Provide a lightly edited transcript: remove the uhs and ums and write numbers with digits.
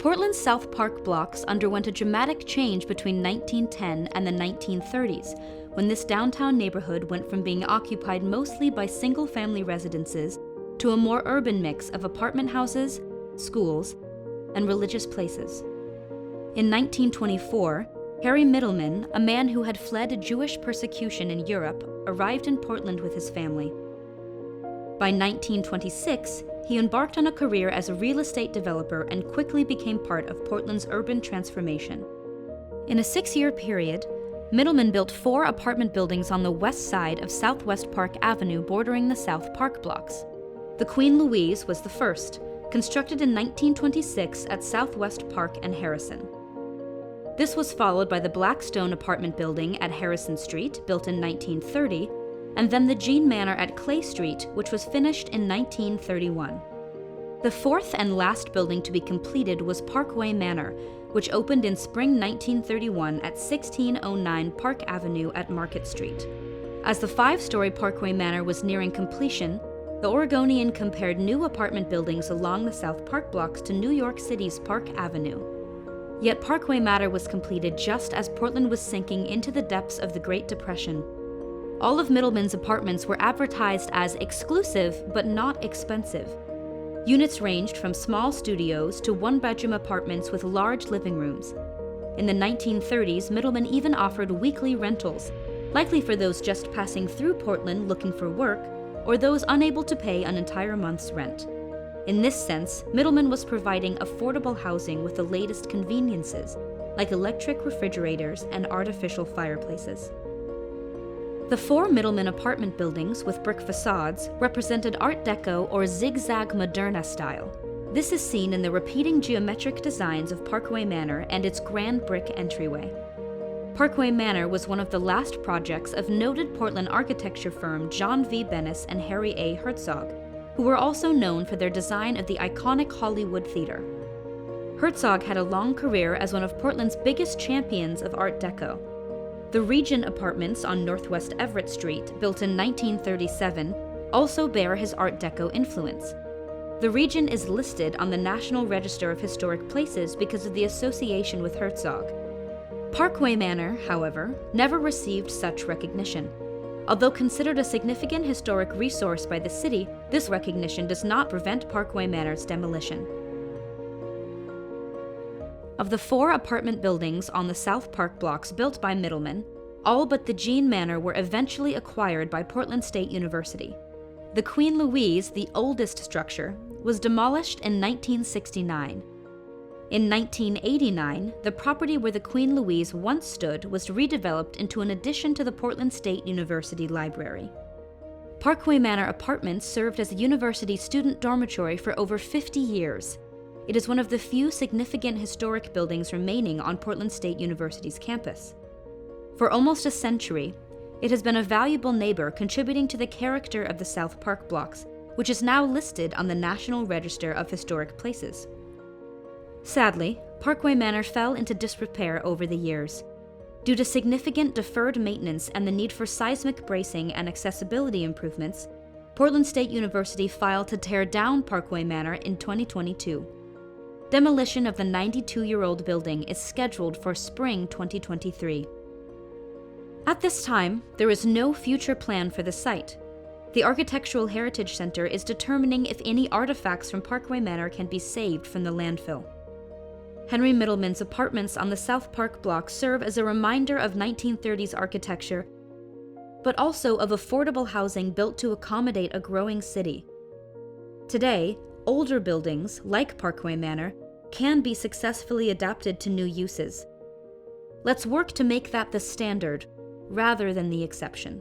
Portland's South Park blocks underwent a dramatic change between 1910 and the 1930s, when this downtown neighborhood went from being occupied mostly by single-family residences to a more urban mix of apartment houses, schools, and religious places. In 1924, Harry Middleman, a man who had fled Jewish persecution in Europe, arrived in Portland with his family. By 1926, he embarked on a career as a real estate developer and quickly became part of Portland's urban transformation. In a 6-year period, Middleman built 4 apartment buildings on the west side of Southwest Park Avenue bordering the South Park blocks. The Queen Louise was the first, constructed in 1926 at Southwest Park and Harrison. This was followed by the Blackstone apartment building at Harrison Street, built in 1930, and then the Jean Manor at Clay Street, which was finished in 1931. The fourth and last building to be completed was Parkway Manor, which opened in spring 1931 at 1609 Park Avenue at Market Street. As the 5-story Parkway Manor was nearing completion, the Oregonian compared new apartment buildings along the South Park blocks to New York City's Park Avenue. Yet Parkway Manor was completed just as Portland was sinking into the depths of the Great Depression. All of Middleman's apartments were advertised as exclusive but not expensive. Units ranged from small studios to one-bedroom apartments with large living rooms. In the 1930s, Middleman even offered weekly rentals, likely for those just passing through Portland looking for work or those unable to pay an entire month's rent. In this sense, Middleman was providing affordable housing with the latest conveniences, like electric refrigerators and artificial fireplaces. The 4 Middleman apartment buildings with brick facades represented Art Deco or zigzag Moderna style. This is seen in the repeating geometric designs of Parkway Manor and its grand brick entryway. Parkway Manor was one of the last projects of noted Portland architecture firm John V. Bennis and Harry A. Herzog, who were also known for their design of the iconic Hollywood Theater. Herzog had a long career as one of Portland's biggest champions of Art Deco. The Regent Apartments on Northwest Everett Street, built in 1937, also bear his Art Deco influence. The Regent is listed on the National Register of Historic Places because of the association with Herzog. Parkway Manor, however, never received such recognition. Although considered a significant historic resource by the city, this recognition does not prevent Parkway Manor's demolition. Of the 4 apartment buildings on the South Park blocks built by Middleman, all but the Jean Manor were eventually acquired by Portland State University. The Queen Louise, the oldest structure, was demolished in 1969. In 1989, the property where the Queen Louise once stood was redeveloped into an addition to the Portland State University Library. Parkway Manor Apartments served as a university student dormitory for over 50 years. It is one of the few significant historic buildings remaining on Portland State University's campus. For almost a century, it has been a valuable neighbor contributing to the character of the South Park blocks, which is now listed on the National Register of Historic Places. Sadly, Parkway Manor fell into disrepair over the years. Due to significant deferred maintenance and the need for seismic bracing and accessibility improvements, Portland State University filed to tear down Parkway Manor in 2022. Demolition of the 92-year-old building is scheduled for spring 2023. At this time, there is no future plan for the site. The Architectural Heritage Center is determining if any artifacts from Parkway Manor can be saved from the landfill. Henry Middleman's apartments on the South Park block serve as a reminder of 1930s architecture, but also of affordable housing built to accommodate a growing city. Today, older buildings, like Parkway Manor, can be successfully adapted to new uses. Let's work to make that the standard, rather than the exception.